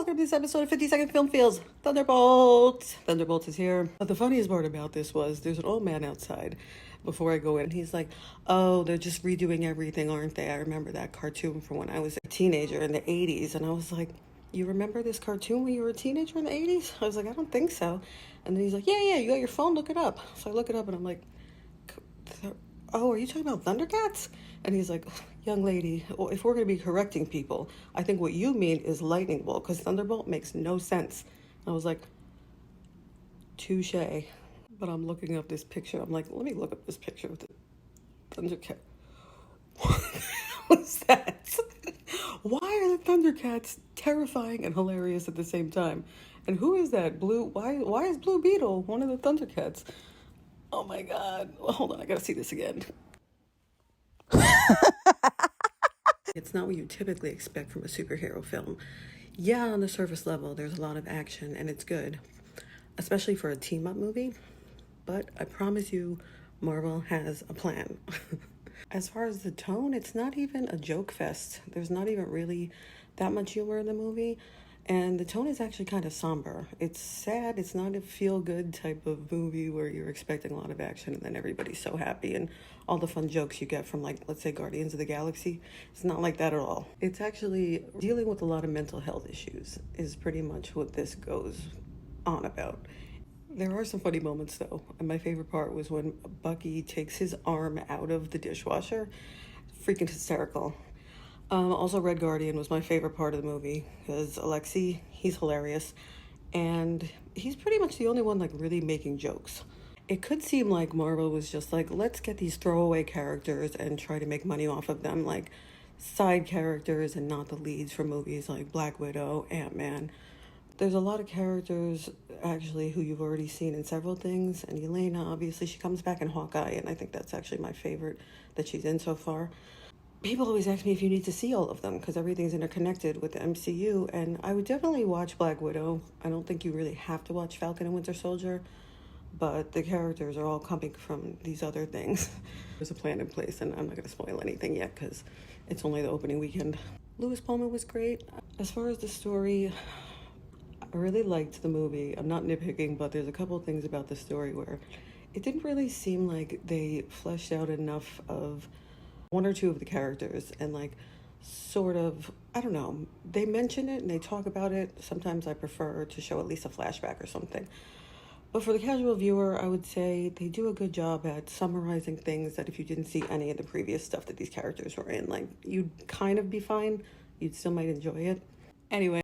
welcome to this episode of 50-Second Film Feels. Thunderbolts! Thunderbolts is here. But the funniest part about this was there's an old man outside before I go in. He's like, oh, they're just redoing everything, aren't they? I remember that cartoon from when I was a teenager in the 80s. And I was like, you remember this cartoon when you were a teenager in the 80s? I was like, I don't think so. And then he's like, yeah, you got your phone? Look it up. So I look it up and I'm like, oh, are you talking about Thundercats? And he's like, young lady, well, if we're going to be correcting people, I think what you mean is lightning bolt, because Thunderbolt makes no sense. And I was like, touche. But I'm looking up this picture. I'm like, let me look up this picture of the Thundercat. What was that? Why are the Thundercats terrifying and hilarious at the same time? And who is that? Blue? Why is Blue Beetle one of the Thundercats? Oh my God. Well, hold on, I gotta see this again. It's not what you typically expect from a superhero film. Yeah, on the surface level, there's a lot of action and it's good, especially for a team-up movie. But I promise you, Marvel has a plan. As far as the tone, it's not even a joke fest. There's not even really that much humor in the movie. And the tone is actually kind of somber. It's sad. It's not a feel-good type of movie where you're expecting a lot of action and then everybody's so happy and all the fun jokes you get from, like, let's say Guardians of the Galaxy. It's not like that at all. It's actually dealing with a lot of mental health issues is pretty much what this goes on about. There are some funny moments, though. And my favorite part was when Bucky takes his arm out of the dishwasher. Freaking hysterical. Also, Red Guardian was my favorite part of the movie because Alexei, he's hilarious. And he's pretty much the only one, like, really making jokes. It could seem like Marvel was just like, let's get these throwaway characters and try to make money off of them, like side characters and not the leads for movies like Black Widow, Ant-Man. There's a lot of characters, actually, who you've already seen in several things. And Yelena, obviously, she comes back in Hawkeye, and I think that's actually my favorite that she's in so far. People always ask me if you need to see all of them because everything's interconnected with the MCU, and I would definitely watch Black Widow. I don't think you really have to watch Falcon and Winter Soldier, but the characters are all coming from these other things. There's a plan in place, and I'm not going to spoil anything yet because it's only the opening weekend. Louis Pullman was great. As far as the story, I really liked the movie. I'm not nitpicking, but there's a couple of things about the story where it didn't really seem like they fleshed out enough of one or two of the characters and, like, sort of, I don't know, they mention it and they talk about it. Sometimes I prefer to show at least a flashback or something. But for the casual viewer, I would say they do a good job at summarizing things that if you didn't see any of the previous stuff that these characters were in, like, you'd kind of be fine. You'd still might enjoy it. Anyway.